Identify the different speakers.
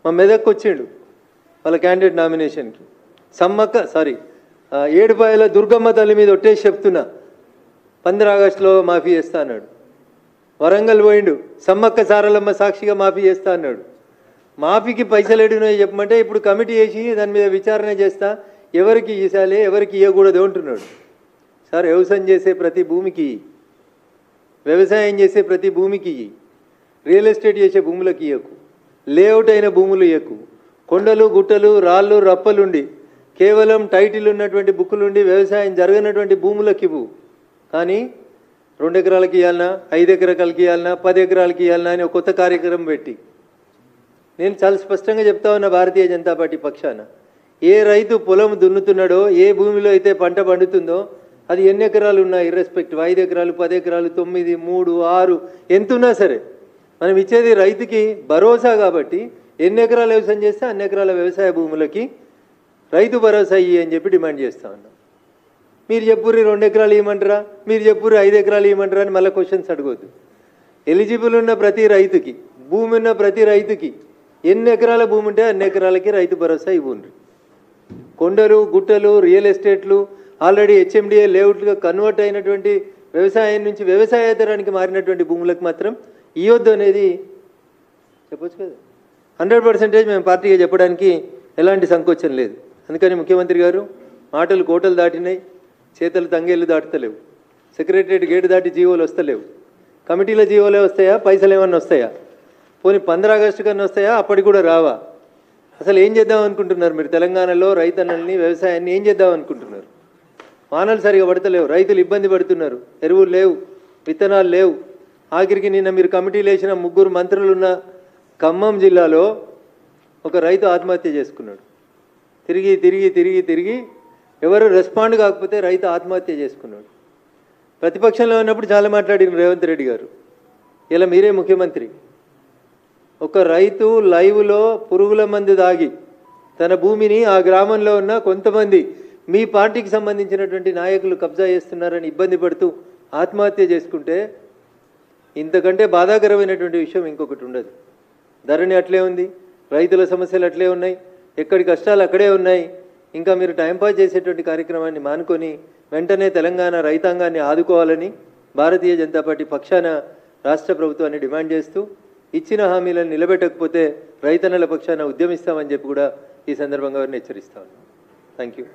Speaker 1: మా మెదక్కి వచ్చిండు వాళ్ళ క్యాండిడేట్ నామినేషన్కి. ఏడుపాయల దుర్గమ్మ తల్లి మీద ఒట్టేసి చెప్తున్నా 15 ఆగస్టులో మాఫీ చేస్తా అన్నాడు. వరంగల్ పోయిండు, సమ్మక్క సారలమ్మ సాక్షిగా మాఫీ చేస్తా అన్నాడు. మాఫీకి పైసలు ఎడినాయో చెప్పమంటే ఇప్పుడు కమిటీ వేసి దాని మీద విచారణ చేస్తా, ఎవరికి ఇవ్వాలి ఎవరికి ఇవ్వకూడదు అంటున్నాడు. సార్, వ్యవసాయం చేసే ప్రతి భూమికి, వ్యవసాయం చేసే ప్రతి భూమికి, రియల్ ఎస్టేట్ చేసే భూములకు ఇవ్వకు, లేఅవుట్ అయిన భూములు ఇవ్వకు, కొండలు గుట్టలు రాళ్ళు రప్పలుండి కేవలం టైటిల్ ఉన్నటువంటి బుక్కులుండి వ్యవసాయం జరగనటువంటి భూములకు ఇవ్వు. కానీ 2 ఎకరాలకి ఇవ్వాలన్నా, 5 ఎకరాలకి ఇవ్వాలన్నా, 10 ఎకరాలకి ఇవ్వాలన్నా అని ఒక కొత్త కార్యక్రమం పెట్టి, నేను చాలా స్పష్టంగా చెప్తా ఉన్నా భారతీయ జనతా పార్టీ పక్షాన, ఏ రైతు పొలం దున్నుతున్నాడో, ఏ భూమిలో అయితే పంట పండుతుందో అది ఎన్ని ఎకరాలు ఉన్నా ఇర్రెస్పెక్టివ్, 5 ఎకరాలు 10 ఎకరాలు 9 3 6 ఎంతున్నా సరే మనం ఇచ్చేది రైతుకి భరోసా. కాబట్టి ఎన్ని ఎకరాలు వ్యవసాయం చేస్తే అన్ని ఎకరాల వ్యవసాయ భూములకి రైతు భరోసా ఇయ్యి అని చెప్పి డిమాండ్ చేస్తా ఉన్నాం. మీరు చెప్పుర్రి 2 ఎకరాలు ఇవ్వమంటారా, మీరు చెప్పుర్రి 5 ఎకరాలు ఇవ్వమంటారా అని మళ్ళీ క్వశ్చన్స్ అడగొద్దు. ఎలిజిబుల్ ఉన్న ప్రతి రైతుకి, భూమి ఉన్న ప్రతి రైతుకి ఎన్ని ఎకరాల భూమి ఉంటే అన్ని ఎకరాలకి రైతు భరోసా ఇవ్వండి. కొండలు గుట్టలు రియల్ ఎస్టేట్లు ఆల్రెడీ హెచ్ఎండిఏ లేఅవుట్లుగా కన్వర్ట్ అయినటువంటి వ్యవసాయం నుంచి వ్యవసాయేతరానికి మారినటువంటి భూములకు మాత్రం ఇవ్వద్దు అనేది చెప్పొచ్చు కదా. 100% మేము పార్టీగా చెప్పడానికి ఎలాంటి సంకోచం లేదు. అందుకని ముఖ్యమంత్రి గారు, మాటలు కోటలు దాటినాయి, చేతలు తంగేళ్ళు దాటుతలేవు, సెక్రటరియట్ గేటు దాటి జీవోలు వస్తలేవు, కమిటీల జీవోలే వస్తాయా, పైసలు ఏమన్నా వస్తాయా, పోనీ 15 ఆగస్టు కన్నా వస్తాయా, అప్పటికి కూడా రావా? అసలు ఏం చేద్దాం అనుకుంటున్నారు మీరు? తెలంగాణలో రైతన్నల్ని, వ్యవసాయాన్ని ఏం చేద్దాం అనుకుంటున్నారు? వానలు సరిగా పడతలేవు, రైతులు ఇబ్బంది పడుతున్నారు, ఎరువులు లేవు, విత్తనాలు లేవు. ఆఖరికి నిన్న మీరు కమిటీలు వేసిన 3 మంత్రులు ఉన్న ఖమ్మం జిల్లాలో ఒక రైతు ఆత్మహత్య చేసుకున్నాడు. తిరిగి తిరిగి తిరిగి తిరిగి ఎవరు రెస్పాండ్ కాకపోతే రైతు ఆత్మహత్య చేసుకున్నాడు. ప్రతిపక్షంలో ఉన్నప్పుడు చాలా మాట్లాడిన రేవంత్ రెడ్డి గారు, ఇలా మీరే ముఖ్యమంత్రి. ఒక రైతు లైవ్లో పురుగుల మందు దాగి తన భూమిని ఆ గ్రామంలో ఉన్న కొంతమంది మీ పార్టీకి సంబంధించినటువంటి నాయకులు కబ్జా చేస్తున్నారని ఇబ్బంది పడుతూ ఆత్మహత్య చేసుకుంటే ఇంతకంటే బాధాకరమైనటువంటి విషయం ఇంకొకటి ఉండదు. ధరణి అట్లే ఉంది, రైతుల సమస్యలు అట్లే ఉన్నాయి, ఎక్కడి కష్టాలు అక్కడే ఉన్నాయి. ఇంకా మీరు టైంపాస్ చేసేటువంటి కార్యక్రమాన్ని మానుకొని వెంటనే తెలంగాణ రైతాంగాన్ని ఆదుకోవాలని భారతీయ జనతా పార్టీ పక్షాన రాష్ట్ర ప్రభుత్వాన్ని డిమాండ్ చేస్తూ, ఇచ్చిన హామీలను నిలబెట్టకపోతే రైతన్నల పక్షాన ఉద్యమిస్తామని చెప్పి కూడా ఈ సందర్భంగా వారిని హెచ్చరిస్తా ఉన్నాం. Thank you.